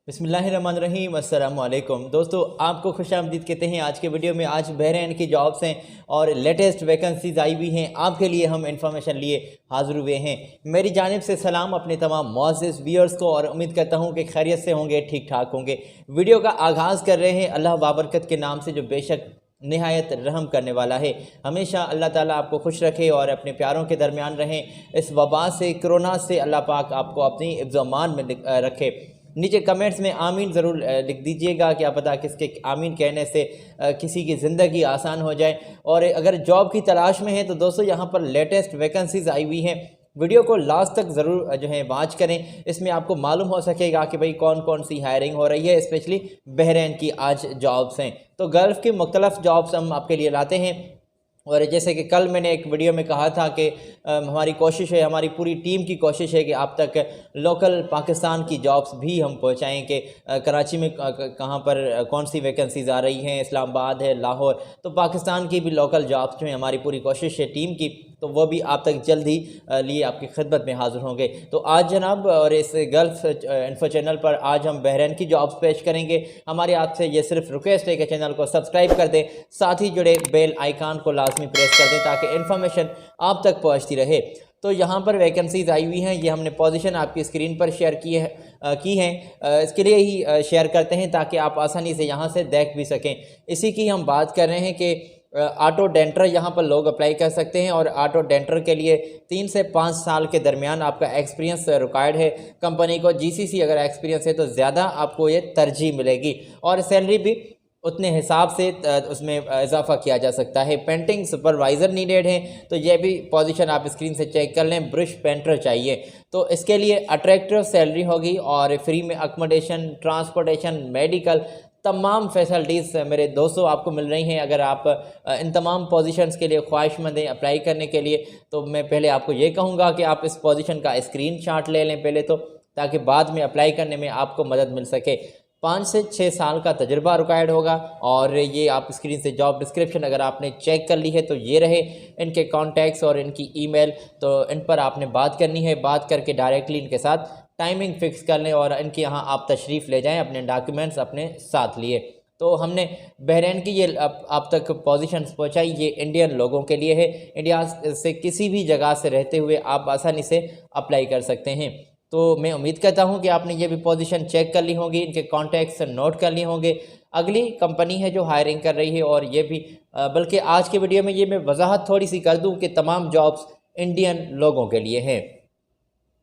बिस्मिल्लाहिर्रहमानिर्रहीम अस्सलाम वालेकुम दोस्तों, आपको खुशामदीद कहते हैं। आज के वीडियो में आज बहरीन की जॉब्स हैं और लेटेस्ट वैकेंसीज आई हुई हैं। आपके लिए हम इंफॉर्मेशन लिए हाजिर हुए हैं। मेरी जानिब से सलाम अपने तमाम मुअज़्ज़िज़ व्यूअर्स को, और उम्मीद करता हूं कि खैरियत से होंगे, ठीक ठाक होंगे। वीडियो का आगाज़ कर रहे हैं अल्लाह बाबरकत के नाम से, जो बेशक नहायत रहम करने वाला है। हमेशा अल्लाह ताला आपको खुश रखे और अपने प्यारों के दरमियान रहें। इस वबा से, कोरोना से अल्लाह पाक आपको अपनी इब्ज़-ओ-अमान में रखे। नीचे कमेंट्स में आमीन ज़रूर लिख दीजिएगा, क्या पता किसके आमीन कहने से किसी की ज़िंदगी आसान हो जाए। और अगर जॉब की तलाश में है तो दोस्तों यहाँ पर लेटेस्ट वैकेंसीज़ आई हुई हैं। वीडियो को लास्ट तक ज़रूर जो है वॉच करें। इसमें आपको मालूम हो सकेगा कि भाई कौन कौन सी हायरिंग हो रही है, स्पेशली बहरीन की आज जॉब्स हैं। तो गल्फ़ की मुख्तलिफ़ जॉब्स हम आपके लिए लाते हैं। और जैसे कि कल मैंने एक वीडियो में कहा था कि हमारी कोशिश है, हमारी पूरी टीम की कोशिश है कि आप तक लोकल पाकिस्तान की जॉब्स भी हम पहुंचाएं कि कराची में कहाँ पर कौन सी वैकेंसीज़ आ रही हैं, इस्लामाबाद है, लाहौर, तो पाकिस्तान की भी लोकल जॉब्स जो हैं हमारी पूरी कोशिश है टीम की, तो वो भी आप तक जल्द ही लिए आपकी खिदमत में हाज़िर होंगे। तो आज जनाब, और इस गल्फ़ इन्फो चैनल पर आज हम बहरीन की जॉब्स पेश करेंगे। हमारे आपसे ये सिर्फ रिक्वेस्ट है कि चैनल को सब्सक्राइब कर दें, साथ ही जुड़े बेल आइकान को लाजमी प्रेस कर दें ताकि इन्फॉर्मेशन आप तक पहुंचती रहे। तो यहाँ पर वैकेंसीज़ आई हुई हैं, ये हमने पोजीशन आपकी स्क्रीन पर शेयर की हैं। इसके लिए ही शेयर करते हैं ताकि आप आसानी से यहाँ से देख भी सकें। इसी की हम बात कर रहे हैं कि ऑटो डेंटर यहाँ पर लोग अप्लाई कर सकते हैं, और ऑटो डेंटर के लिए 3 से 5 साल के दरमियान आपका एक्सपीरियंस रिक्वायर्ड है। कंपनी को जीसीसी अगर एक्सपीरियंस है तो ज़्यादा आपको ये तरजीह मिलेगी, और सैलरी भी उतने हिसाब से उसमें इजाफा किया जा सकता है। पेंटिंग सुपरवाइज़र नीडेड है, तो ये भी पोजीशन आप स्क्रीन से चेक कर लें। ब्रश पेंटर चाहिए, तो इसके लिए अट्रैक्टिव सैलरी होगी और फ्री में अकोमोडेशन, ट्रांसपोर्टेशन, मेडिकल, तमाम फैसिलिटीज़ मेरे दोस्तों आपको मिल रही हैं। अगर आप इन तमाम पोजीशंस के लिए ख्वाहिशमंद हैं अप्लाई करने के लिए, तो मैं पहले आपको ये कहूँगा कि आप इस पोजीशन का स्क्रीनशॉट ले लें पहले तो, ताकि बाद में अप्लाई करने में आपको मदद मिल सके। 5 से 6 साल का तजुर्बा रिक्वायर्ड होगा, और ये आप स्क्रीन से जॉब डिस्क्रिप्शन अगर आपने चेक कर ली है तो ये रहे इनके कॉन्टैक्ट्स और इनकी ईमेल, तो इन पर आपने बात करनी है। बात करके डायरेक्टली इनके साथ टाइमिंग फ़िक्स कर लें और इनके यहाँ आप तशरीफ़ ले जाएं अपने डॉक्यूमेंट्स अपने साथ लिए। तो हमने बहरीन की ये आप तक पोजीशंस पहुँचाई, ये इंडियन लोगों के लिए है। इंडिया से किसी भी जगह से रहते हुए आप आसानी से अप्लाई कर सकते हैं। तो मैं उम्मीद करता हूं कि आपने ये भी पोजीशन चेक कर ली होगी, इनके कॉन्टैक्ट्स नोट कर लिए होंगे। अगली कंपनी है जो हायरिंग कर रही है, और ये भी बल्कि आज के वीडियो में ये मैं वजाहत थोड़ी सी कर दूं कि तमाम जॉब्स इंडियन लोगों के लिए हैं।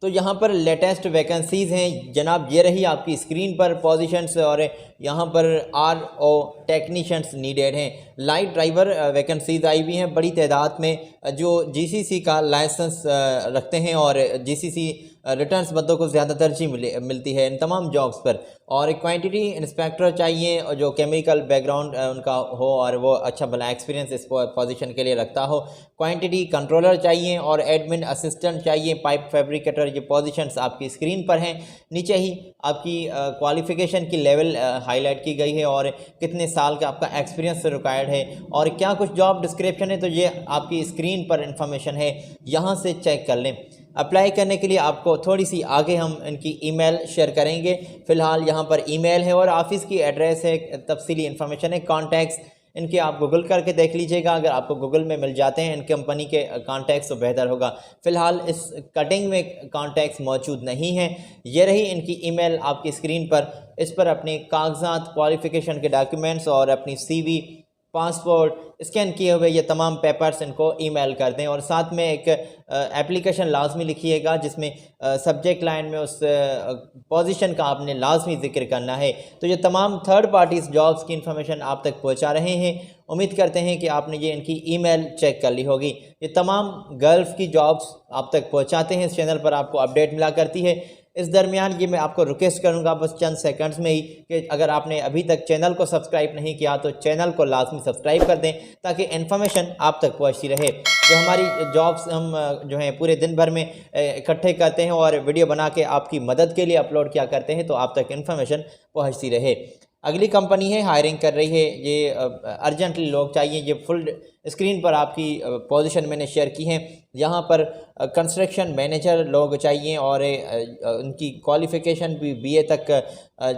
तो यहाँ पर लेटेस्ट वैकेंसीज़ हैं जनाब, ये रही आपकी स्क्रीन पर पोजीशंस, और यहाँ पर RO टेक्नीशियंस नीडेड हैं। लाइट ड्राइवर वैकेंसीज़ आई हुई हैं बड़ी तादाद में, जो GCC का लाइसेंस रखते हैं, और GCC रिटर्न्स बंदों को ज़्यादा तरजीह मिलती है इन तमाम जॉब्स पर। और क्वांटिटी इंस्पेक्टर चाहिए जो केमिकल बैकग्राउंड उनका हो और वो अच्छा भला एक्सपीरियंस इस पोजीशन के लिए रखता हो। क्वांटिटी कंट्रोलर चाहिए, और एडमिन असिस्टेंट चाहिए। पाइप फैब्रिकेटर, ये पोजीशंस आपकी स्क्रीन पर हैं। नीचे ही आपकी क्वालिफ़िकेशन की लेवल हाईलाइट की गई है, और कितने साल का आपका एक्सपीरियंस रिक्वायर्ड है, और क्या कुछ जॉब डिस्क्रिप्शन है, तो ये आपकी स्क्रीन पर इंफॉर्मेशन है, यहाँ से चेक कर लें। अप्लाई करने के लिए आपको थोड़ी सी आगे हम इनकी ईमेल शेयर करेंगे। फ़िलहाल यहाँ पर ईमेल है और ऑफिस की एड्रेस है, तफसीली इन्फॉर्मेशन है, कॉन्टैक्ट्स इनके आप गूगल करके देख लीजिएगा। अगर आपको गूगल में मिल जाते हैं इन कंपनी के कॉन्टैक्ट्स तो बेहतर होगा। फ़िलहाल इस कटिंग में कॉन्टैक्ट्स मौजूद नहीं हैं। ये रही इनकी ईमेल आपकी स्क्रीन पर। इस पर अपने कागजात, क्वालिफ़िकेशन के डॉक्यूमेंट्स और अपनी CV, पासपोर्ट स्कैन किए हुए ये तमाम पेपर्स इनको ईमेल कर दें, और साथ में एक एप्लीकेशन लाजमी लिखिएगा जिसमें सब्जेक्ट लाइन में उस पोजीशन का आपने लाजमी जिक्र करना है। तो ये तमाम थर्ड पार्टीज़ जॉब्स की इन्फॉर्मेशन आप तक पहुंचा रहे हैं। उम्मीद करते हैं कि आपने ये इनकी ईमेल चेक कर ली होगी। ये तमाम गल्फ़ की जॉब्स आप तक पहुँचाते हैं, इस चैनल पर आपको अपडेट मिला करती है। इस दरमियान ये मैं आपको रिक्वेस्ट करूंगा बस चंद सेकंड्स में ही कि अगर आपने अभी तक चैनल को सब्सक्राइब नहीं किया तो चैनल को लाजमी सब्सक्राइब कर दें ताकि इन्फॉर्मेशन आप तक पहुंचती रहे। जो हमारी जॉब्स हम जो हैं पूरे दिन भर में इकट्ठे करते हैं और वीडियो बना के आपकी मदद के लिए अपलोड किया करते हैं, तो आप तक इन्फॉर्मेशन पहुँचती रहे। अगली कंपनी है, हायरिंग कर रही है, ये अर्जेंटली लोग चाहिए। ये फुल स्क्रीन पर आपकी पोजीशन मैंने शेयर की है। यहाँ पर कंस्ट्रक्शन मैनेजर लोग चाहिए और उनकी क्वालिफ़िकेशन भी बीए तक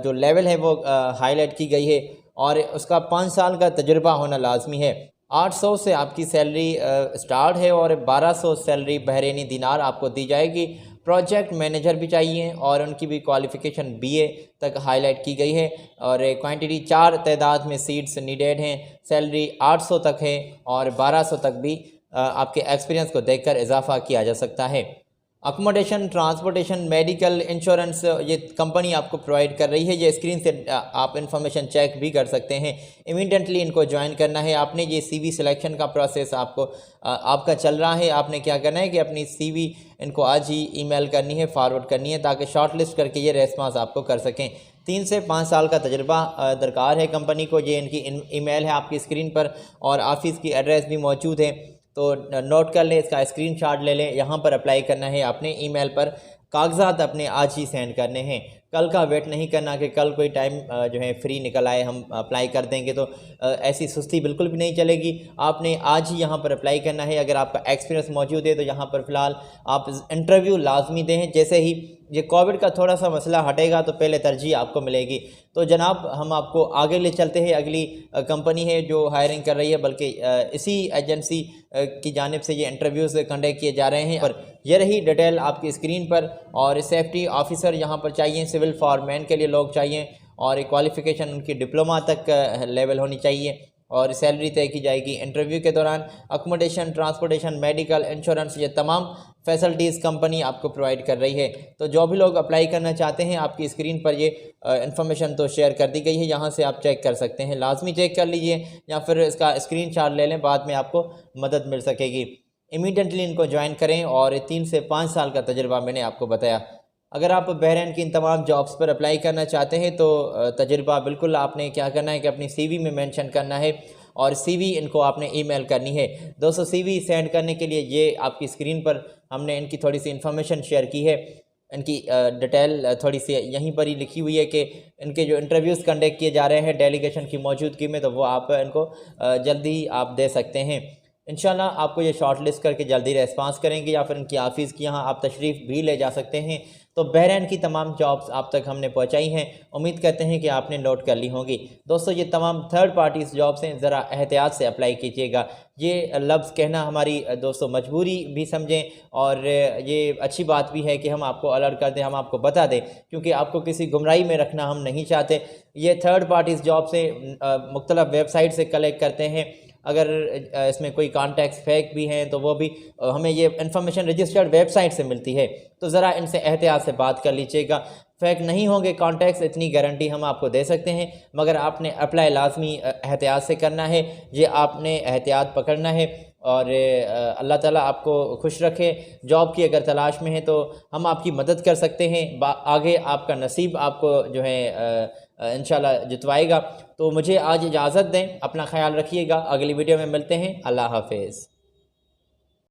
जो लेवल है वो हाईलाइट की गई है और उसका 5 साल का तजुर्बा होना लाजमी है। 800 से आपकी सैलरी स्टार्ट है और 1200 सैलरी बहरीनी दिनार आपको दी जाएगी। प्रोजेक्ट मैनेजर भी चाहिए और उनकी भी क्वालिफ़िकेशन बीए तक हाईलाइट की गई है और क्वांटिटी 4 तादाद में सीट्स नीडेड हैं। सैलरी 800 तक है और 1200 तक भी आपके एक्सपीरियंस को देखकर इजाफा किया जा सकता है। अकोमोडेशन, ट्रांसपोर्टेशन, मेडिकल इंश्योरेंस ये कंपनी आपको प्रोवाइड कर रही है। ये स्क्रीन से आप इन्फॉर्मेशन चेक भी कर सकते हैं। इमीडिएटली इनको ज्वाइन करना है आपने। ये सीवी सिलेक्शन का प्रोसेस आपका चल रहा है। आपने क्या करना है कि अपनी सीवी इनको आज ही ईमेल करनी है, फॉरवर्ड करनी है ताकि शॉर्ट लिस्ट करके ये रेस्पॉन्स आपको कर सकें। 3 से 5 साल का तजुर्बा दरकार है कंपनी को। ये इनकी ईमेल है आपकी स्क्रीन पर और ऑफिस की एड्रेस भी मौजूद है, तो नोट कर लें, इसका स्क्रीनशॉट ले लें। यहाँ पर अप्लाई करना है आपने ईमेल पर। कागजात अपने आज ही सेंड करने हैं, कल का वेट नहीं करना कि कल कोई टाइम जो है फ्री निकल आए हम अप्लाई कर देंगे, तो ऐसी सुस्ती बिल्कुल भी नहीं चलेगी। आपने आज ही यहाँ पर अप्लाई करना है। अगर आपका एक्सपीरियंस मौजूद है तो यहाँ पर फ़िलहाल आप इंटरव्यू लाजमी दें। जैसे ही ये कोविड का थोड़ा सा मसला हटेगा तो पहले तरजीह आपको मिलेगी। तो जनाब हम आपको आगे ले चलते हैं। अगली कंपनी है जो हायरिंग कर रही है, बल्कि इसी एजेंसी की जानिब से ये इंटरव्यूज़ कंडक्ट किए जा रहे हैं। और ये रही डिटेल आपकी स्क्रीन पर। और सेफ्टी ऑफिसर यहाँ पर चाहिए, सिविल फॉरमैन के लिए लोग चाहिए और क्वालिफ़िकेशन उनकी डिप्लोमा तक लेवल होनी चाहिए और सैलरी तय की जाएगी इंटरव्यू के दौरान। अकोमोडेशन, ट्रांसपोर्टेशन, मेडिकल, इंश्योरेंस, ये तमाम फैसिलिटीज़ कंपनी आपको प्रोवाइड कर रही है। तो जो भी लोग अप्लाई करना चाहते हैं, आपकी स्क्रीन पर ये इन्फॉर्मेशन तो शेयर कर दी गई है, यहाँ से आप चेक कर सकते हैं। लाजमी चेक कर लीजिए या फिर इसका स्क्रीनशॉट ले लें, बाद में आपको मदद मिल सकेगी। इमीडिएटली इनको ज्वाइन करें और 3 से 5 साल का तजुर्बा मैंने आपको बताया। अगर आप बहरीन की इन तमाम जॉब्स पर अप्लाई करना चाहते हैं तो तजुर्बा बिल्कुल आपने क्या करना है कि अपनी सीवी में मेंशन करना है और सीवी इनको आपने ईमेल करनी है। दोस्तों, सीवी सेंड करने के लिए ये आपकी स्क्रीन पर हमने इनकी थोड़ी सी इन्फॉर्मेशन शेयर की है। इनकी डिटेल थोड़ी सी यहीं पर ही लिखी हुई है कि इनके जो इंटरव्यूज़ कंडक्ट किए जा रहे हैं डेलीगेशन की मौजूदगी में, तो वो आप इनको जल्दी आप दे सकते हैं। इंशाल्लाह आपको ये शॉर्ट लिस्ट करके जल्दी रेस्पॉन्स करेंगे या फिर इनकी ऑफ़िस की यहाँ आप तशरीफ़ भी ले जा सकते हैं। तो बहरीन की तमाम जॉब्स आप तक हमने पहुँचाई हैं, उम्मीद करते हैं कि आपने नोट कर ली होंगी। दोस्तों, ये तमाम थर्ड पार्टीज़ जॉब्स हैं, ज़रा एहतियात से अप्लाई कीजिएगा। ये लफ्ज़ कहना हमारी दोस्तों मजबूरी भी समझें और ये अच्छी बात भी है कि हम आपको अलर्ट कर दें, हम आपको बता दें, क्योंकि आपको किसी गुमराही में रखना हम नहीं चाहते। ये थर्ड पार्टीज़ जॉब से मुख्तलिफ़ वेबसाइट से कलेक्ट करते हैं। अगर इसमें कोई कॉन्टैक्ट्स फेक भी हैं तो वो भी हमें ये इन्फॉर्मेशन रजिस्टर्ड वेबसाइट से मिलती है, तो ज़रा इनसे एहतियात से बात कर लीजिएगा। फेक नहीं होंगे कॉन्टैक्ट्स, इतनी गारंटी हम आपको दे सकते हैं, मगर आपने अप्लाई लाजमी एहतियात से करना है। ये आपने एहतियात पकड़ना है और अल्लाह ताला आपको खुश रखे। जॉब की अगर तलाश में है तो हम आपकी मदद कर सकते हैं। आगे आपका नसीब आपको जो है इंशाल्लाह जितवाएगा। तो मुझे आज इजाज़त दें, अपना ख्याल रखिएगा। अगली वीडियो में मिलते हैं। अल्लाह हाफिज़।